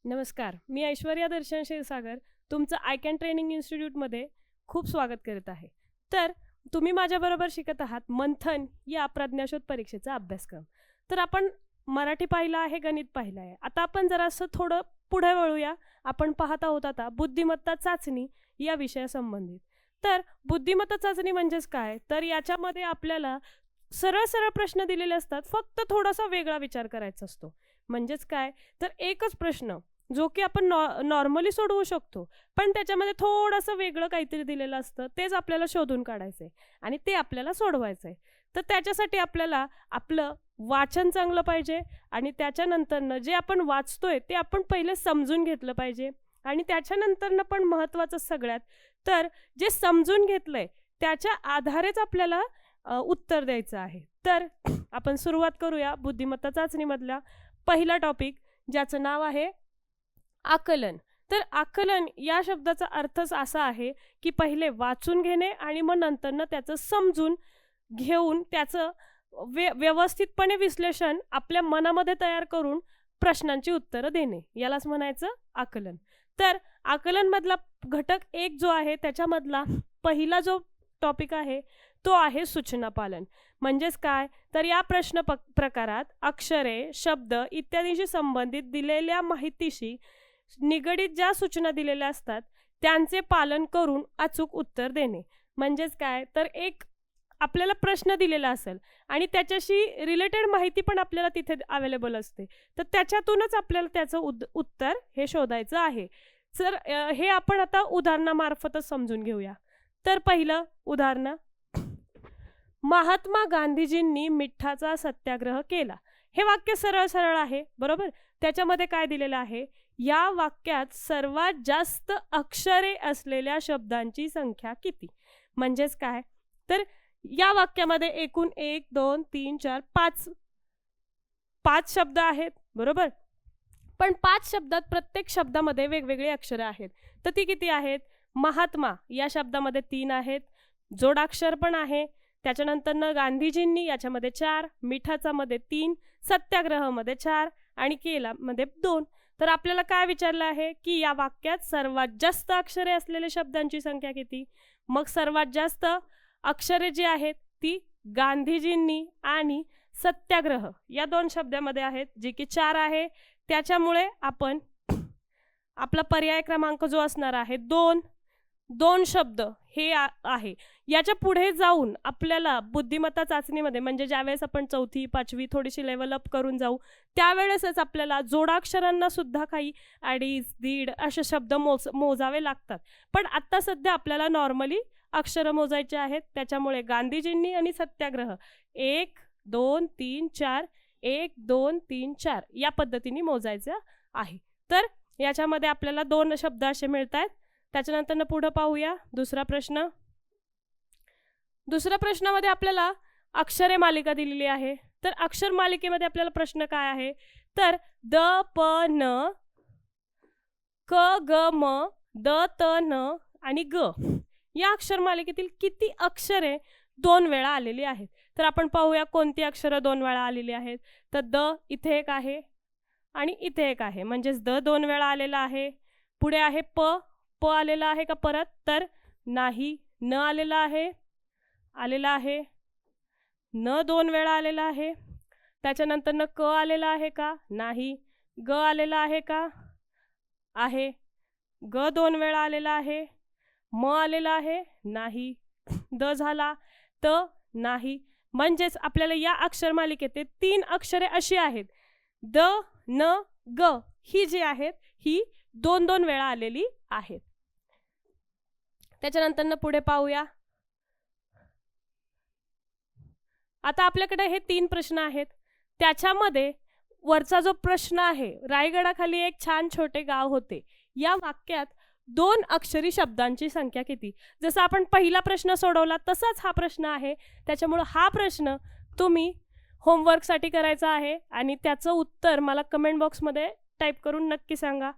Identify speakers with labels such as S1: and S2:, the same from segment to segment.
S1: नमस्कार, मी ऐश्वर्या दर्शन क्षीरसागर तुमचं I can training इन्स्टिट्यूटमध्ये खूप स्वागत करत आहे. तर तुम्ही माझ्याबरोबर शिकत आहात मंथन या प्रज्ञाशोध परीक्षेचा अभ्यासक्रम. तर आपण मराठी पाहिलं आहे, गणित पाहिलं आहे. आता आपण जरासं थोडं पुढे वळूया. आपण पाहत आहोत आता बुद्धिमत्ता चाचणी या विषयासंबंधित. तर बुद्धिमत्ता चाचणी म्हणजेच काय, तर याच्यामध्ये आपल्याला सरळ सरळ प्रश्न दिलेले असतात, फक्त थोडासा वेगळा विचार करायचा असतो. म्हणजेच काय, तर एकच प्रश्न जो की आपण नॉर्मली सोडवू शकतो, पण त्याच्यामध्ये थोडंसं वेगळं काहीतरी दिलेलं असतं, तेच आपल्याला शोधून काढायचं आहे आणि ते आपल्याला सोडवायचं आहे. तर त्याच्यासाठी आपल्याला आपलं वाचन चांगलं पाहिजे आणि त्याच्यानंतरनं जे आपण वाचतोय ते आपण पहिले समजून घेतलं पाहिजे आणि त्याच्यानंतरनं पण महत्त्वाचं सगळ्यात, तर जे समजून घेतलंय त्याच्या आधारेच आपल्याला उत्तर द्यायचं आहे. तर आपण सुरुवात करूया बुद्धिमत्ता चाचणीमधला पहिला टॉपिक, ज्याचं नाव आहे आकलन. तर आकलन या शब्दाचा अर्थच असा आहे की पहिले वाचून घेणे आणि मग नंतरनं त्याचं समजून घेऊन त्याचं व्यवस्थितपणे विश्लेषण आपल्या मनामध्ये तयार करून प्रश्नांची उत्तरं देणे, यालाच म्हणायचं आकलन. तर आकलनमधला घटक एक जो आहे त्याच्यामधला पहिला जो टॉपिक आहे तो आहे सूचना पालन. म्हणजेच काय, तर या प्रश्न प्रकारात अक्षरे, शब्द इत्यादींशी संबंधित दिलेल्या माहितीशी निगडित ज्या सूचना दिलेल्या असतात त्यांचे पालन करून अचूक उत्तर देणे. म्हणजेच काय, तर एक आपल्याला प्रश्न दिलेला असेल आणि त्याच्याशी रिलेटेड माहिती पण आपल्याला तिथे अवेलेबल असते, तर त्याच्यातूनच आपल्याला त्याचं उत्तर हे शोधायचं आहे. तर हे आपण आता उदाहरणामार्फतच समजून घेऊया. तर पहिलं उदाहरण, महात्मा गांधीजींनी मिठाचा सत्याग्रह केला. हे वाक्य सरळ सरळ आहे, बरोबर. त्याच्यामध्ये काय दिलेलं आहे, या वाक्यात सर्वात जास्त अक्षरे असलेल्या शब्दांची संख्या किती. म्हणजेच काय, तर या वाक्यामध्ये एकूण 1 2 3 4 5 शब्द आहेत, बरोबर. पण 5 शब्दात प्रत्येक शब्दामध्ये वेगवेगळी अक्षरे आहेत. तर ती किती आहेत, महात्मा या शब्दामध्ये 3 आहेत, जोडाक्षर पण आहे. त्याच्यानंतरनं गांधीजींनी याच्यामध्ये 4, मिठाचा मध्ये 3, सत्याग्रहमध्ये 4 आणि केला मध्ये 2. तर आपल्याला काय विचारलं आहे की या वाक्यात सर्वात जास्त अक्षरे असलेल्या शब्दांची संख्या किती. मग सर्वात जास्त अक्षरे जी आहेत ती गांधीजींनी आणि सत्याग्रह या 2 शब्दामध्ये आहेत, जे की 4 आहे. त्याच्यामुळे आपण आपला पर्याय क्रमांक जो असणार आहे 2 शब्द हे आहे. याच्या पुढे जाऊन आपल्याला बुद्धिमत्ता चाचणीमध्ये, म्हणजे ज्यावेळेस आपण 4थी 5वी थोडीशी लेवल अप करून जाऊ, त्यावेळेसच आपल्याला जोडाक्षरांना सुद्धा काही 2.5 1.5 असे शब्द मोजावे लागतात. पण आत्ता सध्या आपल्याला नॉर्मली अक्षरं मोजायचे आहेत. त्याच्यामुळे गांधीजींनी आणि सत्याग्रह 1 2 3 4 1 2 3 4 या पद्धतीने मोजायचं आहे. तर याच्यामध्ये आपल्याला 2 शब्द असे मिळत आहेत. त्याच्यानंतर पुढे पाहूया दुसरा प्रश्न. दुसऱ्या प्रश्नामध्ये आपल्याला अक्षरे मालिका दिलेली आहे. तर अक्षर मालिकेमध्ये आपल्याला प्रश्न काय आहे, तर द प न क ग म द त न आणि ग या अक्षर मालिकेतील किती अक्षरे 2 वेळा आलेली आहेत. तर आपण पाहूया कोणती अक्षरं 2 वेळा आलेली आहेत. तर द इथे एक आहे आणि इथे एक आहे, म्हणजेच द 2 वेळा आलेला आहे. पुढे आहे प आलेला आहे का परत, तर नाही. न आलेला आहे, आलेला आहे. न 2 वेळा आलेला आहे. त्याच्यानंतर न क आलेला आहे का, नाही. ग आलेला आहे का, आहे. ग 2 वेळा आलेला आहे. म आलेला आहे, नाही. द झाला, त नाही. म्हणजेच आपल्याला या अक्षर मालिकेत 3 अक्षरे अशी आहेत, द न ग ही जी आहेत ही 2 वेळा आलेली आहेत. त्याच्यानंतर पुढे पाहूया. आता आपल्याकडे हे 3 प्रश्न आहेत. त्याच्यामध्ये वरचा जो प्रश्न आहे, रायगडाखाली एक छान छोटे गाव होते, या वाक्यात 2 अक्षरी शब्दांची संख्या किती. जसं आपण पहिला प्रश्न सोडवला तसाच हा प्रश्न आहे. त्याच्यामुळे हा प्रश्न तुम्ही होमवर्कसाठी करायचा आहे आणि त्याचं उत्तर मला कमेंट बॉक्समध्ये टाईप करून नक्की सांगा.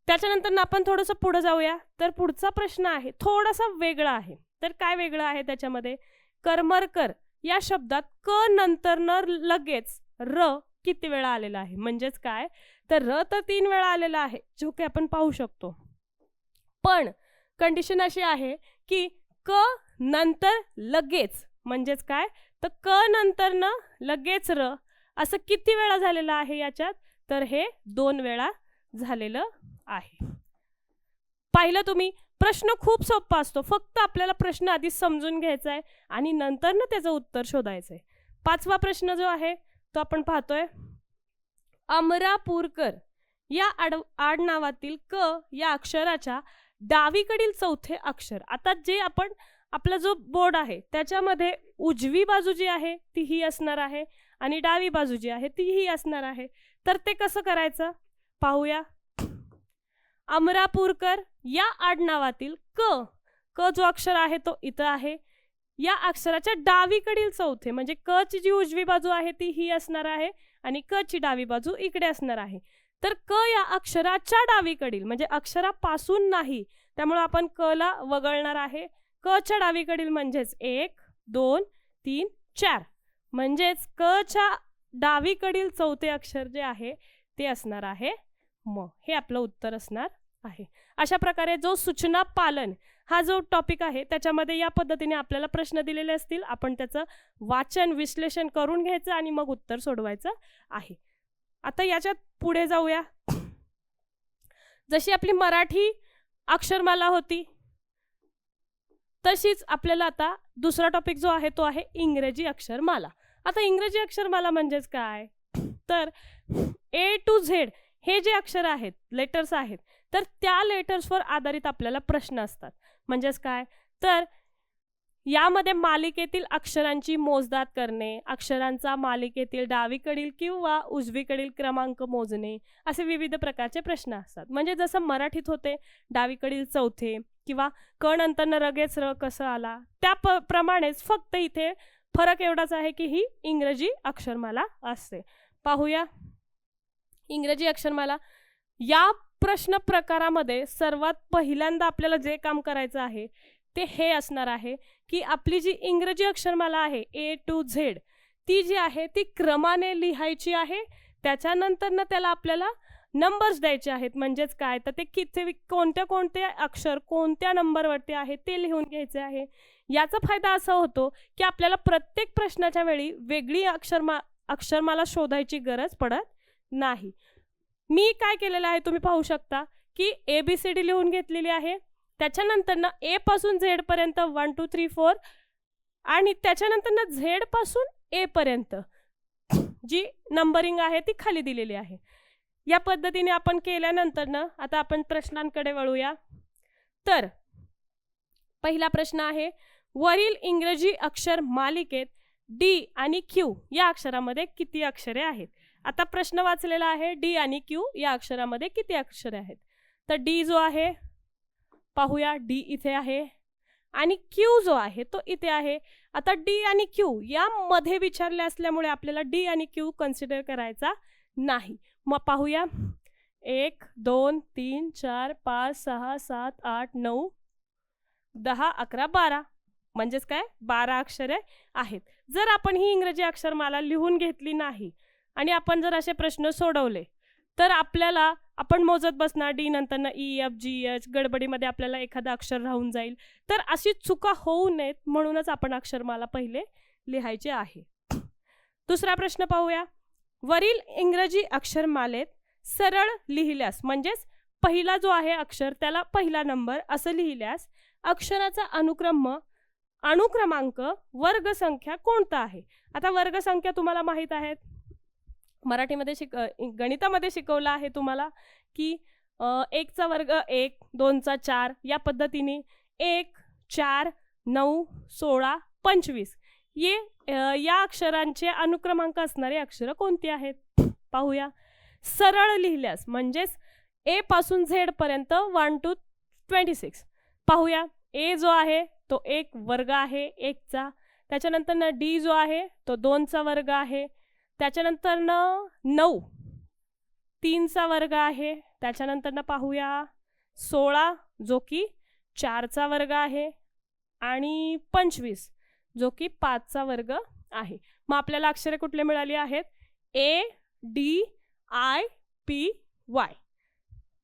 S1: त्याच्यानंतर आपण थोडंसं पुढे जाऊया. तर पुढचा प्रश्न आहे थोडासा वेगळा आहे. तर काय वेगळं आहे त्याच्यामध्ये, करमरकर या शब्दात क नंतर न लगेच र किती वेळा आलेला आहे. म्हणजेच काय, तर र तर 3 वेळा आलेला आहे, जो की आपण पाहू शकतो. पण कंडिशन अशी आहे की क नंतर लगेच, म्हणजेच काय, तर क नंतर न लगेच र असं किती वेळा झालेलं आहे याच्यात, तर हे 2 वेळा झालेलं आहे. पाहिलं तुम्ही, प्रश्न खूप सोपा असतो, फक्त आपल्याला प्रश्न आधी समजून घ्यायचा आहे आणि नंतर ना त्याचं उत्तर शोधायचं आहे. 5वा प्रश्न जो आहे तो आपण पाहतोय. अमरापूरकर या आडनावातील क या अक्षराच्या डावीकडील चौथे अक्षर. आता जे आपण आपला जो बोर्ड आहे त्याच्यामध्ये उजवी बाजू जी आहे ती ही असणार आहे आणि डावी बाजू जी आहे ती ही असणार आहे. तर ते कसं करायचं पाहूया. अमरापूरकर या आडनावातील क जो अक्षर आहे तो इथं आहे. या अक्षराच्या डावीकडील चौथे, म्हणजे क ची जी उजवी बाजू आहे ती ही असणार आहे आणि क ची डावी बाजू इकडे असणार आहे. तर क या अक्षराच्या डावीकडील, म्हणजे अक्षरापासून नाही, त्यामुळे आपण क ला वगळणार आहे. क च्या डावीकडील म्हणजेच 1 2 3 4, म्हणजेच क च्या डावीकडील चौथे अक्षर जे आहे ते असणार आहे म. हे आपलं उत्तर असणार आहे. अशा प्रकारे जो सूचना पालन हा जो टॉपिक आहे त्याच्यामध्ये या पद्धतीने आपल्याला प्रश्न दिलेले असतील, आपण त्याचं वाचन विश्लेषण करून घ्यायचं आणि मग उत्तर सोडवायचं आहे. आता याच्यात पुढे जाऊया. जशी आपली मराठी अक्षरमाला होती तशीच आपल्याला आता दुसरा टॉपिक जो आहे तो आहे इंग्रजी अक्षरमाला. आता इंग्रजी अक्षरमाला म्हणजेच काय, तर A to Z हे जे अक्षर आहेत, लेटर्स आहेत, तर त्या लेटर्सवर आधारित आपल्याला प्रश्न असतात. म्हणजेच काय, तर यामध्ये मालिकेतील अक्षरांची मोजदाद करणे, अक्षरांचा मालिकेतील डावीकडील किंवा उजवीकडील क्रमांक मोजणे, असे विविध प्रकारचे प्रश्न असतात. म्हणजे जसं मराठीत होते डावीकडील चौथे किंवा क नंतर लगेच र कसं आला, त्या प्रमाणेच फक्त इथे फरक एवढाच आहे की ही इंग्रजी अक्षरमाला असते. पाहूया इंग्रजी अक्षरमाला. या प्रश्न प्रकारामध्ये सर्वात पहिल्यांदा आपल्याला जे काम करायचं आहे ते हे असणार आहे की आपली जी इंग्रजी अक्षरमाला आहे A to Z ती जी आहे ती क्रमाने लिहायची आहे. त्याच्यानंतर ना त्याला आपल्याला नंबर्स द्यायचे आहेत. म्हणजेच काय, तर ते किती कोणते अक्षर कोणत्या नंबरवरती आहे ते लिहून घ्यायचे आहे. याचा फायदा असा होतो की आपल्याला प्रत्येक प्रश्नाच्या वेळी वेगळी अक्षरमाला शोधायची गरज पडत नाही. मी काय केलेलं आहे तुम्ही पाहू शकता की ABCD लिहून घेतलेली आहे. त्याच्यानंतर ना A पासून Z पर्यंत 1 2 3 4 आणि त्याच्यानंतर ना Z पासून A पर्यंत जी नंबरिंग आहे ती खाली दिलेली आहे. या पद्धतीने आपण केल्यानंतर ना आता आपण प्रश्नांकडे वळूया. तर पहिला प्रश्न आहे, वरील इंग्रजी अक्षर मालिकेत D आणि Q या अक्षरामध्ये किती अक्षरे आहेत. आता प्रश्न वाचलेला आहे D आणि Q या अक्षरामध्ये किती अक्षरे आहेत. तर D जो आहे पाहूया, D इथे आहे आणि Q जो आहे तो इथे आहे. आता D आणि Q यामध्ये विचारले असल्यामुळे आपल्याला D आणि Q कन्सिडर करायचा नाही. मग पाहूया 1 2 3 4 5 6 7 8 9 10 11 12, म्हणजेच काय 12 अक्षरे आहेत. जर आपण ही इंग्रजी अक्षरमाला लिहून घेतली नाही आणि आपण जर असे प्रश्न सोडवले तर आपल्याला आपण मोजत बसणार D नंतर ना E F G H, गडबडीमध्ये आपल्याला एखादं अक्षर राहून जाईल. तर अशी चुका होऊ नयेत म्हणूनच आपण अक्षरमाला पहिले लिहायचे आहे. दुसरा प्रश्न पाहूया. वरील इंग्रजी अक्षरमालेत सरळ लिहिल्यास, म्हणजेच पहिला जो आहे अक्षर त्याला पहिला नंबर असं लिहिल्यास अक्षराचा अनुक्रमांक वर्गसंख्या कोणता आहे. आता वर्गसंख्या तुम्हाला माहीत आहेत, मराठीमध्ये गणितामध्ये शिकवलं आहे तुम्हाला की 1 चा वर्ग 1, 2 चा 4 या पद्धतीने 1 4 9 16 25 या अक्षरांचे अनुक्रमांक असणारे अक्षर कोणती आहेत पाहूया. सरळ लिहिल्यास म्हणजेच A पासून Z पर्यंत 1 to 26. पाहूया A जो आहे तो 1 वर्ग आहे 1 चा. त्याच्यानंतर ना D जो आहे तो 2 चा वर्ग आहे. त्याच्यानंतर ना 9 3 चा वर्ग आहे. त्याच्यानंतर ना पाहूया 16 जो की 4 चा वर्ग आहे आणि 25 जो की 5 चा वर्ग आहे. मग आपल्याला अक्षरे कुठले मिळाली आहेत, A ADIPY.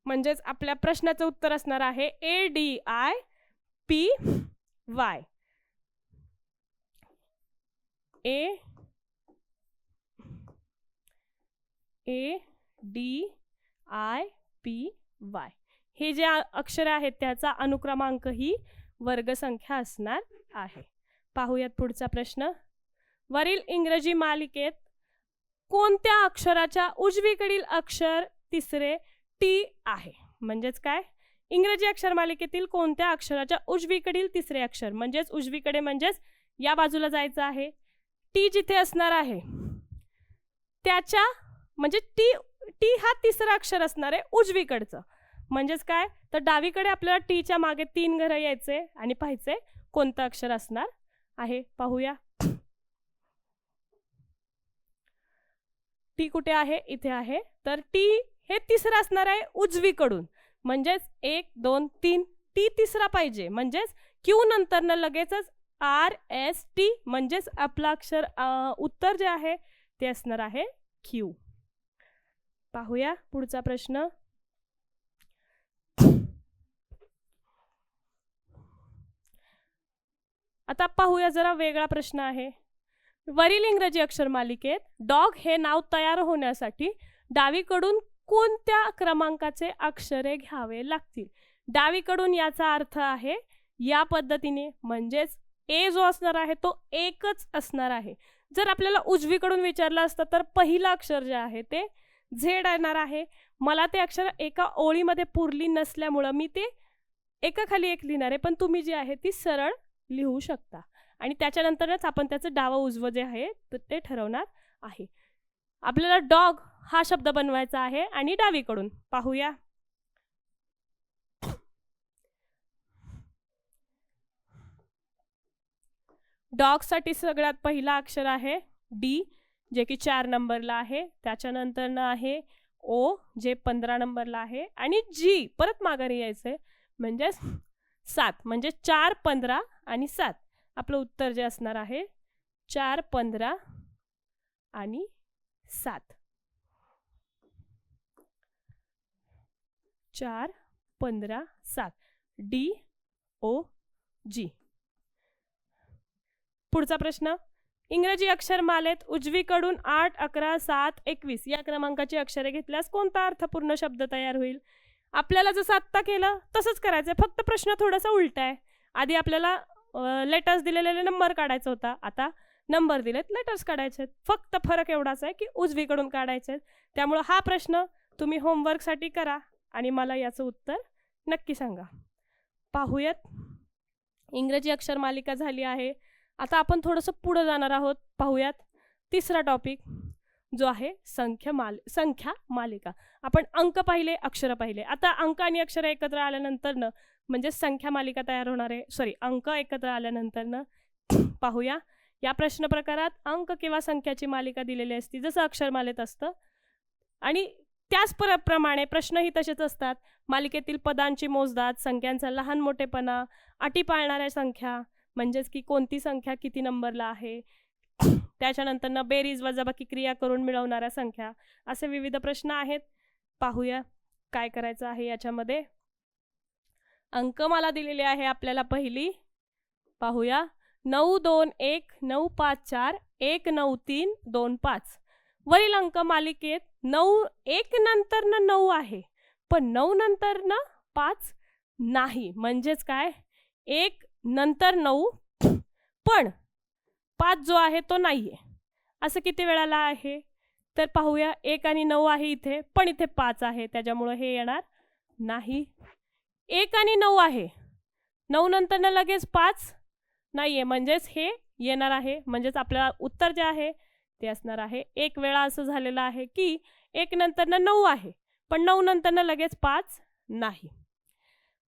S1: म्हणजेच आपल्या प्रश्नाचं उत्तर असणार आहे ADIPY. ADIPY. हे जे अक्षर आहेत त्याचा अनुक्रमांक ही वर्गसंख्या असणार आहे. पाहूयात पुढचा प्रश्न. वरील इंग्रजी मालिकेत कोणत्या अक्षराच्या उजवीकडील अक्षर तिसरे टी आहे? म्हणजेच काय, इंग्रजी अक्षर मालिकेतील कोणत्या अक्षराच्या उजवीकडील तिसरे अक्षर, म्हणजेच उजवीकडे म्हणजेच या बाजूला जायचं आहे. टी जिथे असणार आहे त्याच्या म्हणजे टी हा तिसरा अक्षर असणार आहे उजवीकडचं. म्हणजेच काय, तर डावीकडे आपल्याला टीच्या मागे 3 घरं यायचे आणि पाहायचे कोणतं अक्षर असणार आहे. पाहूया. टी कुठे आहे? इथे आहे. तर टी हे तिसरं असणार आहे उजवीकडून. म्हणजेच 1 2 3 टी तिसरा पाहिजे. म्हणजेच क्यू नंतर न लगेचच RST. म्हणजेच आपलं अक्षर उत्तर जे आहे ते असणार आहे क्यू. पाहूया पुढचा प्रश्न. आता पाहूया जरा वेगळा प्रश्न आहे. वरील इंग्रजी अक्षर मालिकेत डॉग हे नाव तयार होण्यासाठी डावीकडून कोणत्या क्रमांकाचे अक्षरे घ्यावे लागतील? डावीकडून याचा अर्थ आहे या पद्धतीने. म्हणजेच ए जो असणार आहे तो एकच असणार आहे. जर आपल्याला उजवीकडून विचारलं असतं तर पहिलं अक्षर जे आहे ते झेड येणार आहे. मला ते अक्षर एका ओळीमध्ये पुरली नसल्यामुळं मी ते एकाखाली एक लिहिणार आहे, पण तुम्ही जी आहे ती सरळ लिहू शकता आणि त्याच्यानंतरच आपण त्याचं डावं उजवं जे आहे ते ठरवणार आहे. आपल्याला डॉग हा शब्द बनवायचा आहे आणि डावीकडून पाहूया. डॉग साठी सगळ्यात पहिला अक्षर आहे डी, जे की 4 नंबरला आहे. त्याच्यानंतर ना आहे ओ, जे 15 नंबरला आहे, आणि जी परत माघारी यायचंय म्हणजे 7. म्हणजे 4 15 आणि 7. आपलं उत्तर जे असणार आहे 4 15 आणि 7. 4 15 7 DOG. पुढचा प्रश्न. इंग्रजी अक्षरमालेत उजवीकडून 8 11 7 21 या क्रमांकाची अक्षरे घेतल्यास कोणता अर्थपूर्ण शब्द तयार होईल? आपल्याला जसं आत्ता केलं तसंच करायचं, फक्त प्रश्न थोडासा उलटा आहे. आधी आपल्याला लेटर्स दिलेले नंबर काढायचा होता, आता नंबर दिलेत लेटर्स काढायचे. फक्त फरक एवढाच आहे की उजवीकडून काढायचे. त्यामुळे हा प्रश्न तुम्ही होमवर्कसाठी करा आणि मला याचं उत्तर नक्की सांगा. पाहूयात. इंग्रजी अक्षर मालिका झाली आहे. आता आपण थोडंसं पुढे जाणार आहोत. पाहूयात तिसरा टॉपिक जो आहे संख्या मालिका. आपण अंक पाहिले, अक्षर पाहिले. आता अंक आणि अक्षर एकत्र आल्यानंतर न म्हणजे संख्या मालिका तयार होणार आहे. अंक एकत्र आल्यानंतर न पाहूया. या प्रश्न प्रकारात अंक किंवा संख्याची मालिका दिलेली असते जसं अक्षरमालेत असतं आणि त्याच प्रमाणे प्रश्नही तसेच असतात. मालिकेतील पदांची मोजदाद, संख्यांचा लहान मोठेपणा, अटी पाळणाऱ्या संख्या म्हणजेच की कोणती संख्या किती नंबरला आहे, त्याच्यानंतर न बेरीज वजाबाकी क्रिया करून मिळवणाऱ्या संख्या, असे विविध प्रश्न आहेत. पाहूया काय करायचं आहे याच्यामध्ये. अंक मला दिलेले आहे आपल्याला पहिली. पाहूया 9 2 1 9 5 4 1 9 3 2 5. वरील अंक मालिकेत 9 1 नंतर न 9 आहे पण 9 नंतर न 5 नाही. म्हणजेच काय, 1 नंतर 9 पण 5 जो आहे तो नाहीये. असं किती वेळाला आहे तर पाहूया. 1 आणि 9 आहे इथे, पण इथे 5 आहे, त्याच्यामुळे हे येणार नाही. 1 आणि 9 आहे, 9 नंतर न लगेच 5 नाहीये, म्हणजेच हे येणार आहे. म्हणजेच आपल्याला उत्तर जे आहे ते असणार आहे. एक वेळा असं झालेलं आहे की 1 नंतर न 9 आहे पण 9 नंतर न लगेच 5 नाही.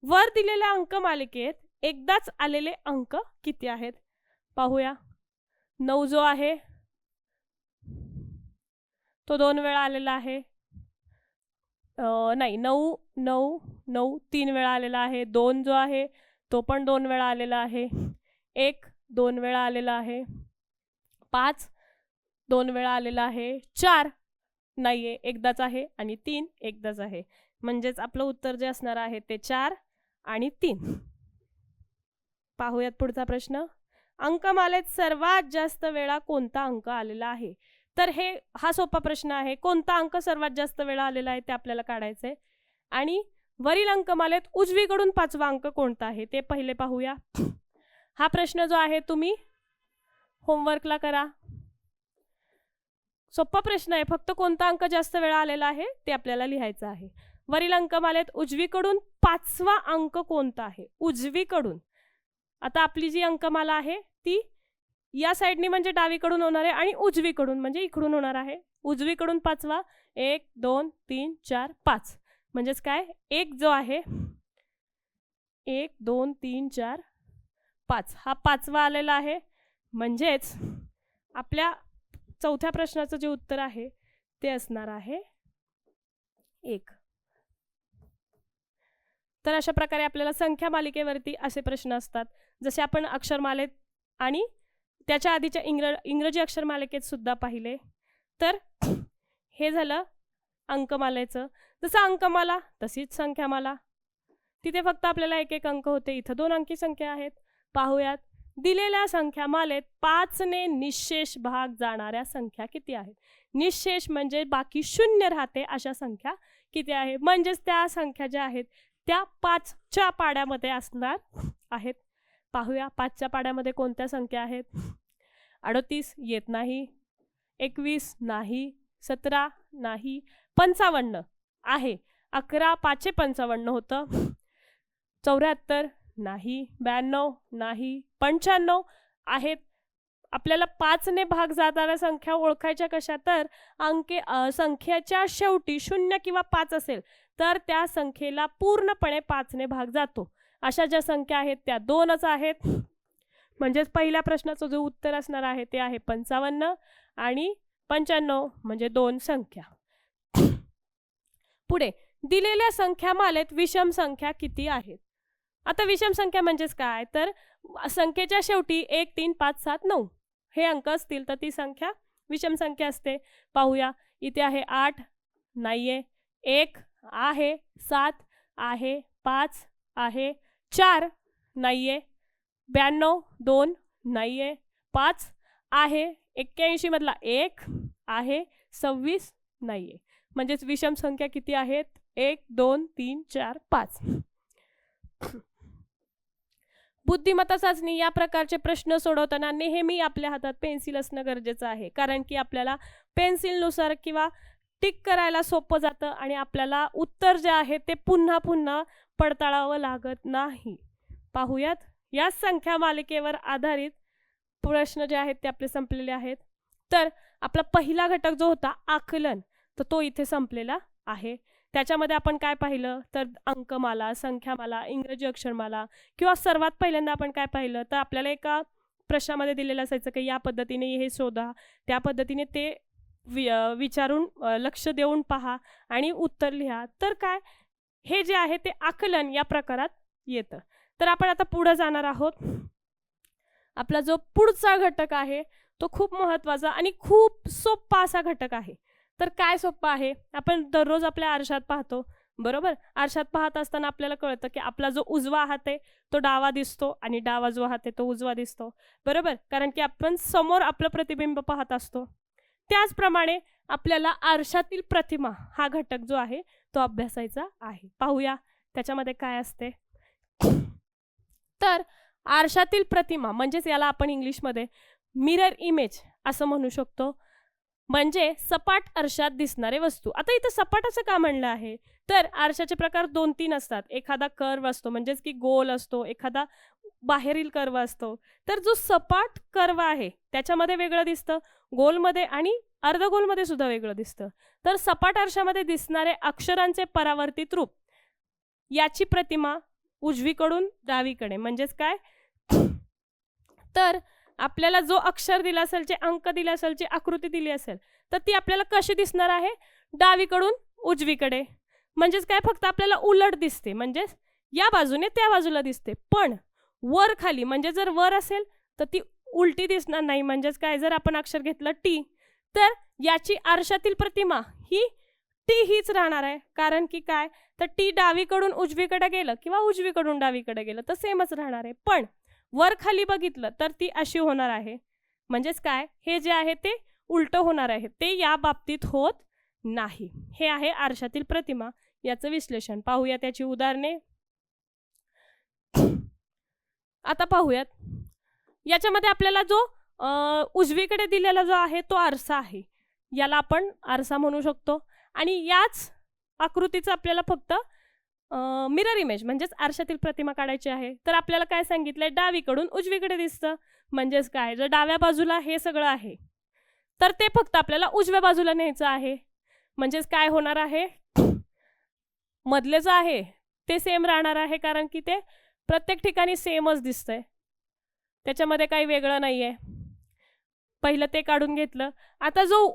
S1: वर दिलेल्या अंक मालिकेत एकदाच आलेले अंक किती आहेत? पाहूया. 9 जो आहे तो 2 वेळा आलेला आहे. नाही, 9 9 9 3 वेळा आलेला आहे. 2 जो आहे तो पण 2 वेळा आलेला आहे. 1 2 वेळा आलेला आहे. 5 2 वेळा आलेला आहे. 4 नाहीये, एकदाच आहे, आणि 3 एकदाच आहे. म्हणजेच आपलं उत्तर जे असणार आहे ते 4 आणि 3. पाहूयात पुढचा प्रश्न. अंकमालेत सर्वात जास्त वेळा कोणता अंक आलेला आहे? तर हा सोपा प्रश्न आहे. कोणता अंक सर्वात जास्त वेळा आलेला आहे ते आपल्याला काढायचंय. आणि वरील अंकमालेत उजवीकडून 5वा अंक कोणता आहे ते पहिले पाहूया. हा प्रश्न जो आहे तुम्ही होमवर्कला करा. सोपा प्रश्न आहे. फक्त कोणता अंक जास्त वेळा आलेला आहे ते आपल्याला लिहायचं आहे. वरील अंकमालेत उजवीकडून 5वा अंक कोणता आहे? उजवीकडून. आता आपली जी अंकमाला आहे ती या साईडनी म्हणजे डावीकडून होणार आहे आणि उजवीकडून म्हणजे इकडून होणार आहे. उजवीकडून 5वा 1 2 3 4 5 म्हणजेच काय 1 जो आहे 1 2 3 4 5 हा 5वा आलेला आहे. म्हणजेच आपल्या चौथ्या प्रश्नाचं जे उत्तर आहे ते असणार आहे 1. तर अशा प्रकारे आपल्याला संख्या मालिकेवरती असे प्रश्न असतात. जसे आपण अक्षरमालेत आणि त्याच्या आधीच्या इंग्रजी अक्षरमालिकेत सुद्धा पाहिले. तर हे झालं अंकमालेचं. जसं अंकमाला तशीच संख्यामाला. तिथे फक्त आपल्याला एक एक अंक होते, इथं 2 अंकी संख्या आहेत. पाहूयात. दिलेल्या संख्यामालेत 5 ने निःशेष भाग जाणाऱ्या संख्या किती आहेत? निःशेष म्हणजे बाकी 0 राहते अशा संख्या किती आहे? म्हणजेच त्या संख्या ज्या आहेत त्या 5च्या पाड्यामध्ये असणार आहेत. पाहूया 5च्या पाड्यामध्ये कोणत्या संख्या आहेत? 38 येत नाही, 21 नाही, 17 नाही, 55 आहे, 11 5 55 होतं, 74 नाही, 92 नाही, 95 आहेत. आपल्याला 5 ने भाग जाणाऱ्या संख्या ओळखायच्या कशा? तर संख्येच्या शेवटी 0 किंवा 5 असेल तर त्या संख्येला पूर्णपणे 5 ने भाग जातो. अशा ज्या संख्या आहेत त्या 2च आहेत. म्हणजेच पहिल्या प्रश्नाचं जो उत्तर असणार आहे ते आहे 55 आणि 95 म्हणजे 2 संख्या. पुढे दिलेल्या संख्यामालेत विषम संख्या किती आहेत? आता विषम संख्या म्हणजेच काय? तर संख्येच्या शेवटी 1 3 5 7 9 हे अंक असतील तर ती संख्या विषम संख्या असते. पाहूया. इथे आहे 8 नाहीये, 1 आहे, 7 आहे, 5 आहे, 4 नाहीये, 92 2 नाहीये, 5 आहे, 81 मधला 1 आहे, 26 नाहीये. म्हणजेच विषम संख्या किती आहेत? 1 2 3 4 5. बुद्धिमत्ता चाचणी या प्रकारचे प्रश्न सोडवताना नेहमी आपल्या हातात पेन्सिल असणं गरजेचं आहे. कारण की आपल्याला पेन्सिलनुसार किंवा टिक करायला सोपं जातं आणि आपल्याला उत्तर जे आहे ते पुन्हा पुन्हा पडताळावं लागत नाही. पाहूयात. या संख्या मालिकेवर आधारित प्रश्न जे आहेत ते आपले संपलेले आहेत. तर आपला पहिला घटक जो होता आकलन, तर तो इथे संपलेला आहे. त्याच्यामध्ये आपण काय पाहिलं? तर अंकमाला, संख्यामाला, इंग्रजी अक्षरमाला किंवा सर्वात पहिल्यांदा आपण काय पाहिलं? तर आपल्याला एका प्रश्नामध्ये दिलेलं असायचं की या पद्धतीने हे शोधा, त्या पद्धतीने ते विचारून लक्ष देऊन पहा आणि उत्तर लिहा. तर काय हे जे आहे ते आकलन या प्रकारात येतं. तर आपण आता पुढे जाणार आहोत. आपला जो पुढचा घटक आहे तो खूप महत्त्वाचा आणि खूप सोपा असा घटक आहे. तर काय सोपं आहे? आपण दररोज आपल्या आरशात पाहतो, बरोबर? आरशात पाहत असताना आपल्याला कळतं की आपला जो उजवा हात आहे तो डावा दिसतो आणि डावा जो हात आहे तो उजवा दिसतो, बरोबर? कारण की आपण समोर आपलं प्रतिबिंब पाहत असतो. त्याचप्रमाणे आपल्याला आरशातील प्रतिमा हा घटक जो आहे तो अभ्यासायचा आहे. पाहूया त्याच्यामध्ये काय असते. तर आरशातील प्रतिमा म्हणजेच याला आपण इंग्लिशमध्ये मिरर इमेज असं म्हणू शकतो. म्हणजे सपाट आरशात दिसणारे वस्तू. आता इथं सपाट असं का म्हणलं आहे? तर आरशाचे प्रकार 2-3 असतात. एखादा कर्व असतो म्हणजेच की गोल असतो, एखादा बाहेरील कर्व असतो. तर जो सपाट कर्व आहे त्याच्यामध्ये वेगळं दिसतं, गोलमध्ये आणि अर्धगोलमध्ये सुद्धा वेगळं दिसतं. तर सपाट आरशामध्ये दिसणारे अक्षरांचे परावर्तित रूप याची प्रतिमा उजवीकडून डावीकडे म्हणजेच काय? तर आपल्याला जो अक्षर दिला असेल, जे अंक दिले असेल, जी आकृती दिली असेल तर ती आपल्याला कशी दिसणार आहे? डावीकडून उजवीकडे. म्हणजेच काय? फक्त आपल्याला उलट दिसते, म्हणजेच या बाजूने त्या बाजूला दिसते. पण वर खाली म्हणजे जर वर असेल तर ती उलटी दिसणार नाही. म्हणजेच काय? जर आपण अक्षर घेतलं टी तर याची आरशातील प्रतिमा ही टी हीच राहणार आहे, कारण की काय तर टी डावीकडून उजवीकडे गेलं किंवा उजवीकडून डावीकडे गेलं तर सेमच राहणार आहे. पण वर खाली बघितलं तर ती अशी होणार आहे, म्हणजेच काय हे जे आहे ते उलटं होणार आहे, ते या बाबतीत होत नाही. हे आहे आरशातील प्रतिमा. याचं विश्लेषण पाहूया, त्याची उदाहरणे आता पाहूयात. याच्यामध्ये आपल्याला जो उजवीकडे दिलेला जो आहे तो आरसा आहे, याला आपण आरसा म्हणू शकतो. आणि याच आकृतीचं आपल्याला फक्त मिरर इमेज म्हणजेच आरशातील प्रतिमा काढायची आहे. तर आपल्याला काय सांगितलंय, डावीकडून उजवीकडे दिसतं, म्हणजेच काय जर डाव्या बाजूला हे सगळं आहे तर ते फक्त आपल्याला उजव्या बाजूला न्यायचं आहे. म्हणजेच काय होणार आहे, मधले जे आहे ते सेम राहणार आहे, कारण की ते प्रत्येक ठिकाणी सेमच दिसतंय, त्याच्यामध्ये काही वेगळं नाही आहे. पहिलं ते काढून घेतलं. आता जो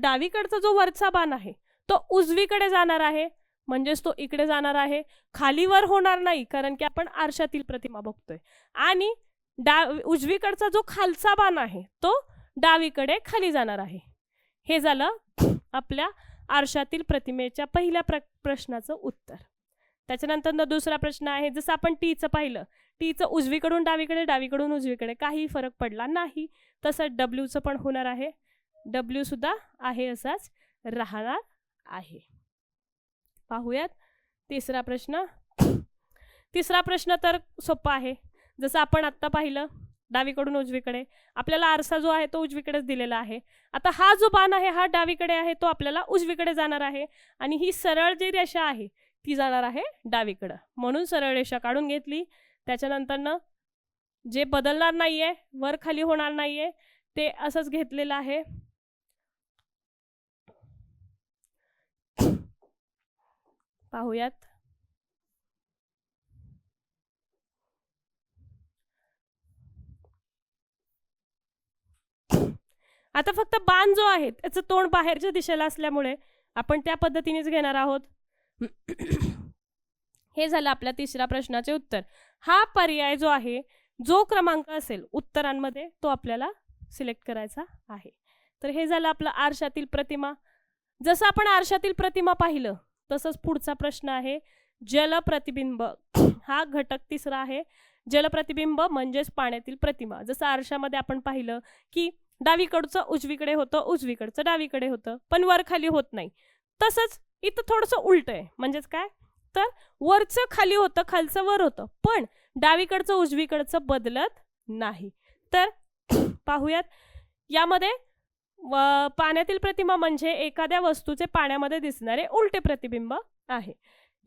S1: डावीकडचा जो वरचा बाण आहे तो उजवीकडे जाणार आहे, म्हणजेच तो इकडे जाणार आहे, खालीवर होणार नाही, कारण की आपण आरशातील प्रतिमा बघतोय. आणि उजवीकडचा जो खालचा बाण आहे तो डावीकडे खाली जाणार आहे. हे झालं आपल्या आरशातील प्रतिमेच्या पहिल्या प्रश्नाचं उत्तर. त्याच्यानंतर दुसरा प्रश्न आहे, जसं आपण टीचं पाहिलं, टीचं उजवीकडून डावीकडे डावीकडून उजवीकडे काही फरक पडला नाही, तसं डब्ल्यूचं पण होणार आहे. डब्ल्यू सुद्धा आहे असाच राहणार आहे. पाहूयात तिसरा प्रश्न. तिसरा प्रश्न तर सोपा आहे. जसं आपण आत्ता पाहिलं डावीकडून उजवीकडे, आपल्याला आरसा जो आहे तो उजवीकडेच दिलेला आहे. आता हा जो बाण आहे हा डावीकडे आहे, तो आपल्याला उजवीकडे जाणार आहे, आणि ही सरळ जी रेषा आहे ती जाणार आहे डावीकडं, म्हणून सरळ रेषा काढून घेतली. त्याच्यानंतर जे बदलणार नाहीये, वर खाली होणार नाहीये, ते असंच घेतलेलं आहे. पाहूयात. आता फक्त बाण जो आहे त्याचं तोंड बाहेरच्या दिशेला असल्यामुळे आपण त्या पद्धतीनेच घेणार आहोत. हे झालं आपल्या तिसऱ्या प्रश्नाचे उत्तर. हा पर्याय जो आहे, जो क्रमांक असेल उत्तरांमध्ये तो आपल्याला सिलेक्ट करायचा आहे. तर हे झालं आपलं आरशातील प्रतिमा. जसं आपण आरशातील प्रतिमा पाहिलं तसंच पुढचा प्रश्न आहे जलप्रतिबिंब. हा घटक तिसरा आहे. जलप्रतिबिंब म्हणजेच पाण्यातील प्रतिमा. जसं आरशामध्ये आपण पाहिलं की डावीकडचं उजवीकडे होतं, उजवीकडचं डावीकडे होतं, पण वर खाली होत नाही. तसंच इथं थोडंसं उलट आहे, म्हणजेच काय तर वरचं खाली होतं, खालचं वर होतं, पण डावीकडचं उजवीकडचं बदलत नाही. तर पाहूयात, यामध्ये पाण्यातील प्रतिमा म्हणजे एखाद्या वस्तूचे पाण्यामध्ये दिसणारे उलटे प्रतिबिंब आहे.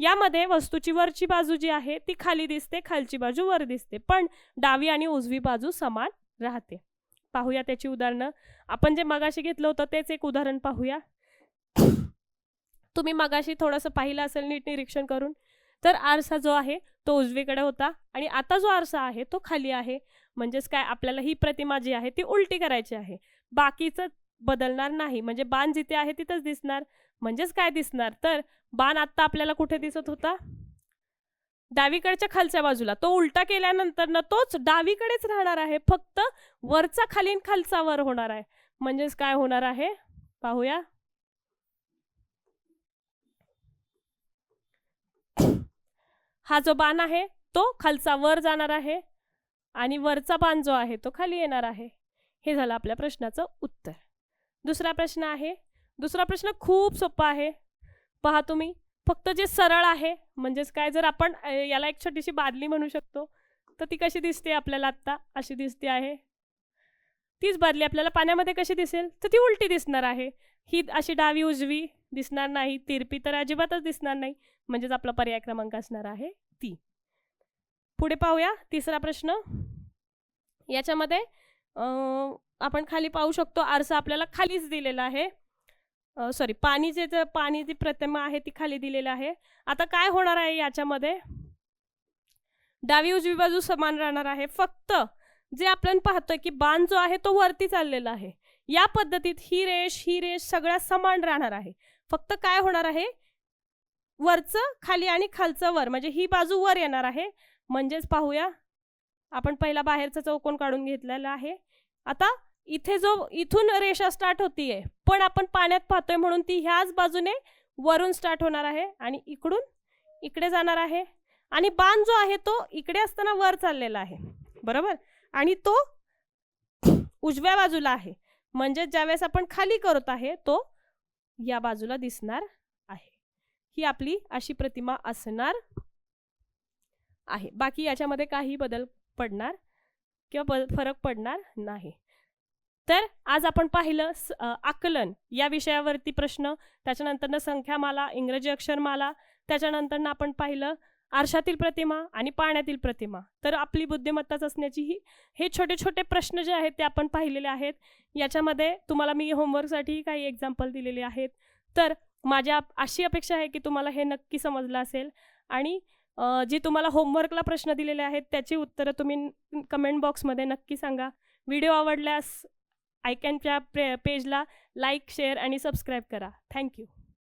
S1: यामध्ये वस्तूची वरची बाजू जी आहे ती खाली दिसते, खालची बाजू वर दिसते, पण डावी आणि उजवी बाजू समान राहते. पाहूया त्याची उदाहरणं. आपण जे मगाशी घेतलं होतं तेच एक उदाहरण पाहूया. तुम्ही मगाशी थोडंसं पाहिलं असेल नीट निरीक्षण करून. तर आरसा जो आहे तो उजवीकडे होता आणि आता जो आरसा आहे तो खाली आहे. म्हणजेच काय, आपल्याला ही प्रतिमा जी आहे ती उलटी करायची आहे, बाकीचं बदलणार नाही. म्हणजे बाण जिथे आहे तिथंच दिसणार. म्हणजेच काय दिसणार तर बाण आत्ता आपल्याला कुठे दिसत होता, डावीकडच्या खालच्या बाजूला. तो उलटा केल्यानंतर ना तोच डावीकडेच राहणार आहे, फक्त वरचा खाली खालचा वर होणार आहे. म्हणजेच काय होणार आहे पाहूया. हा जो बाण आहे तो खालचा वर जाणार आहे आणि वरचा बाण जो आहे तो खाली येणार आहे. हे झालं आपल्या प्रश्नाचं उत्तर. दुसरा प्रश्न आहे. दुसरा प्रश्न खूप सोपा आहे. पहा तुम्ही, फक्त जे सरळ आहे, म्हणजेच काय, जर आपण याला एक छोटीशी बादली म्हणू शकतो, तर ती कशी दिसते आपल्याला आत्ता, अशी दिसते आहे. तीच बादली आपल्याला पाण्यामध्ये कशी दिसेल तर ती उलटी दिसणार आहे. ही अशी डावी उजवी दिसणार नाही, तिरपी तर अजिबातच दिसणार नाही. म्हणजेच आपला पर्याय क्रमांक असणार आहे ती. पुढे पाहूया तिसरा प्रश्न. याच्यामध्ये आपण खाली पाहू शकतो, आरसा आपल्याला खालीच दिलेला आहे. पाणी जी प्रतिमा आहे ती खाली दिलेला आहे. आता काय होणार आहे याच्यामध्ये, डावी उजवी बाजू समान राहणार आहे. फक्त जे आपण पाहतोय की बाण जो आहे तो वरती चाललेला आहे. या पद्धतीत ही रेष सगळ्या समान राहणार आहे. फक्त काय होणार आहे, वरचं खाली आणि खालचं वर, म्हणजे ही बाजू वर येणार आहे. म्हणजेच पाहूया, आपण पहिला बाहेरचा चौकोन काढून घेतलेला आहे. आता इथे जो इथून रेषा स्टार्ट होतीये, पण आपण पाण्यात पाहतोय म्हणून ती ह्याच बाजूने वरून स्टार्ट होणार आहे आणि इकडून इकडे जाणार आहे. आणि बाण जो आहे तो इकडे असताना वर चाललेला आहे, बरोबर. आणि तो उजव्या बाजूला आहे, म्हणजे ज्यावेळेस आपण खाली करत आहे तो या बाजूला दिसणार आहे. ही आपली अशी प्रतिमा असणार आहे. बाकी याच्यामध्ये काही बदल पडणार किंवा फरक पडणार नाही. तर आज आपण पाहिलं आकलन या विषयावरती प्रश्न, त्याच्यानंतर संख्यामाला, इंग्रजी अक्षरमाला, त्याच्यानंतर आपण पाहिलं आरशातील प्रतिमा आणि पाण्यातील प्रतिमा. तर आपली बुद्धिमत्ता असण्याची हे छोटे छोटे प्रश्न जे आहेत ते आपण पाहिलेले आहेत. याच्यामध्ये तुम्हाला मी होमवर्कसाठी काही एक्झाम्पल दिलेले आहेत. तर माझ्या अशी अपेक्षा आहे की तुम्हाला हे नक्की समजलं असेल आणि जी तुम्हाला होमवर्कला प्रश्न दिलेले आहेत त्याची उत्तरं तुम्ही कमेंट बॉक्समध्ये नक्की सांगा. व्हिडिओ आवडल्यास आयकॅनच्या पेजला लाईक, शेअर आणि सबस्क्राईब करा. थँक्यू.